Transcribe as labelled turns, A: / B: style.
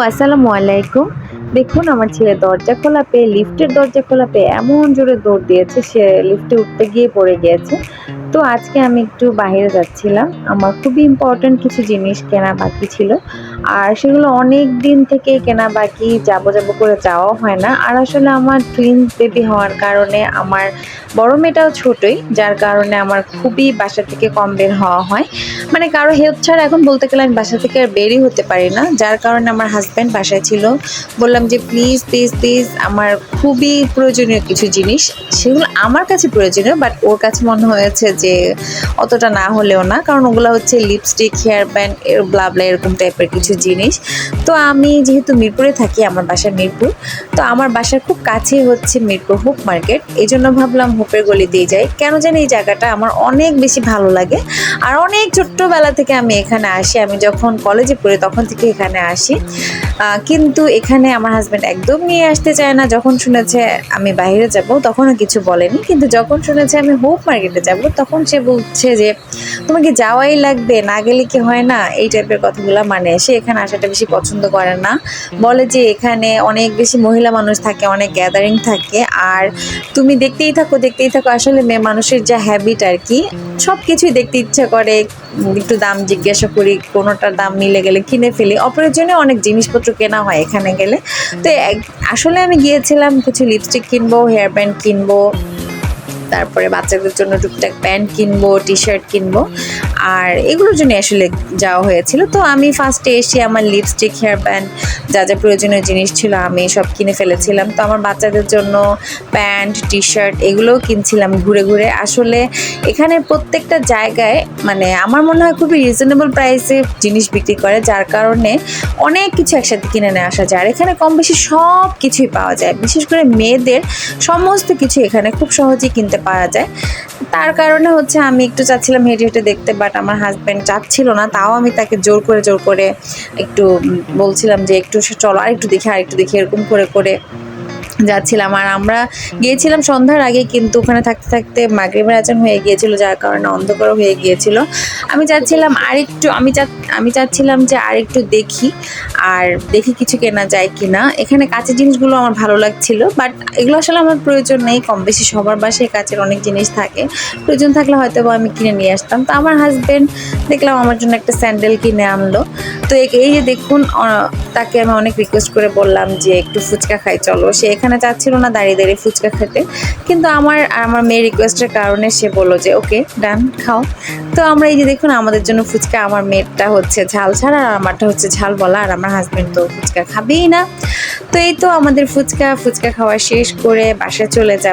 A: আসসালামু আলাইকুম। দেখুন আমার ছেলে দরজা খোলা পেয়ে লিফটের দরজা খোলা পেয়ে এমন জোরে দৌড় দিয়েছে সে লিফটে উঠতে গিয়ে পড়ে গিয়েছে। তো আজকে আমি একটু বাহিরে যাচ্ছিলাম। আমার খুবই ইম্পোর্টেন্ট কিছু জিনিস কেনা বাকি ছিল। আর সেগুলো অনেক দিন থেকেই কেনা বাকি, যাবো করে যাওয়াও হয় না। আর আসলে আমার টুইনস বেবি হওয়ার কারণে আমার বড় মেয়েটাও ছোটই, যার কারণে আমার খুবই বাসা থেকে কম বের হওয়া হয়। মানে কারো হেল্প ছাড়া এখন বলতে গেলে আমি বাসা থেকে আর বেরই হতে পারি না, যার কারণে আমার হাজব্যান্ড বাসায় ছিল। বললাম যে প্লিজ প্লিজ প্লিজ আমার খুবই প্রয়োজনীয় কিছু জিনিস, সেগুলো আমার কাছে প্রয়োজনীয় বাট ওর কাছে মনে হয়েছে যে অতটা না হলেও না, কারণ ওগুলো হচ্ছে লিপস্টিক, হেয়ার ব্যান্ড, ব্লাবলা এরকম টাইপের কিছু জিনিস। তো আমি যেহেতু মিরপুরে থাকি, আমার বাসা মিরপুর, তো আমার বাসার খুব কাছে হচ্ছে মিরপুর হোপ মার্কেট। এই জন্য ভাবলাম হোপের গলিতেই যাই। কেন জানি এই জায়গাটা আমার অনেক বেশি ভালো লাগে। আর অনেক ছোট্টবেলা থেকে আমি এখানে আসি, আমি যখন কলেজে পড়ি তখন থেকে এখানে আসি। কিন্তু এখানে আমার হাজব্যান্ড একদম নিয়ে আসতে চায় না। যখন শুনেছে আমি বাইরে যাব তখনও কিছু বলেনি, কিন্তু যখন শুনেছে আমি হোপ মার্কেটে যাব তখন সে বলছে যে তোমাকে যাওয়াই লাগবে, না গেলে কি হয় না, এই টাইপের কথাগুলো। মানে সে এখানে আসাটা বেশি পছন্দ করে না, বলে যে এখানে অনেক বেশি মহিলা মানুষ থাকে, অনেক গ্যাদারিং থাকে, আর তুমি দেখতেই থাকো দেখতেই থাকো। আসলে মেয়ে মানুষের যা হ্যাবিট আর কি, সব কিছুই দেখতে ইচ্ছা করে। একটু দাম জিজ্ঞাসা করি, কোনোটার দাম মিলে গেলে কিনে ফেলি। অপ্রয়োজনীয় অনেক জিনিসপত্র কেনা হয় এখানে গেলে। তো আসলে আমি গিয়েছিলাম কিছু লিপস্টিক কিনবো, হেয়ার ব্যান্ড কিনবো, তারপরে বাচ্চাদের জন্য টুকটাক প্যান্ট কিনবো, টি শার্ট কিনবো, আর এগুলোর জন্য আসলে যাওয়া হয়েছিল। তো আমি ফার্স্টে এসে আমার লিপস্টিক, হেয়ার ব্যান্ড, যা যা প্রয়োজনীয় জিনিস ছিল আমি সব কিনে ফেলেছিলাম। তো আমার বাচ্চাদের জন্য প্যান্ট, টি শার্ট এগুলোও কিনছিলাম ঘুরে ঘুরে। আসলে এখানে প্রত্যেকটা জায়গায় মানে আমার মনে হয় খুবই রিজনেবল প্রাইসে জিনিস বিক্রি করে, যার কারণে অনেক কিছু একসাথে কিনে নিয়ে আসা যায়। আর এখানে কম বেশি সব কিছুই পাওয়া যায়, বিশেষ করে মেয়েদের সমস্ত কিছু এখানে খুব সহজেই কিনতে পাওয়া যায়। তার কারণে হচ্ছে আমি একটু চাচ্ছিলাম হেঁটে হেঁটে দেখতে, বাট আমার হাজব্যান্ড চাচ্ছিল না। তাও আমি তাকে জোর করে একটু বলছিলাম যে একটু চলো আর একটু দেখি এরকম করে যাচ্ছিলাম। আর আমরা গিয়েছিলাম সন্ধ্যার আগে, কিন্তু ওখানে থাকতে থাকতে মাগরিবের আজান হয়ে গিয়েছিল, যার কারণে অন্ধকার হয়ে গিয়েছিল। আমি চাচ্ছিলাম আরেকটু আমি চাচ্ছিলাম যে আরেকটু দেখি কিছু কেনা যায় কিনা। এখানে কাঁচের জিনিসগুলো আমার ভালো লাগছিল, বাট এগুলো আসলে আমার প্রয়োজন নেই। কম বেশি সবার বাসায় কাঁচের অনেক জিনিস থাকে, প্রয়োজন থাকলে হয়তো আমি কিনে নিয়ে আসতাম। তো আমার হাজব্যান্ড দেখলাম আমার জন্য একটা স্যান্ডেল কিনে আনলো। তো এই যে দেখুন, তাকে আমি অনেক রিকোয়েস্ট করে বললাম যে একটু ফুচকা খাই চলো। সে এখানে চাচ্ছিল না দাঁড়িয়ে দাঁড়িয়ে ফুচকা খেতে, কিন্তু আমার মেয়ের রিকোয়েস্টের কারণে সে বললো যে ওকে ডান, খাও। তো আমরা এই যে দেখুন আমাদের জন্য ফুচকা, আমার মেয়েরটা হচ্ছে ঝাল ছাড়া আর আমারটা হচ্ছে ঝাল বলা, আর আমার হাজব্যান্ড তো ফুচকা খাবেই না। তো এই তো আমাদের ফুচকা খাওয়া শেষ করে বাসায় চলে যাব।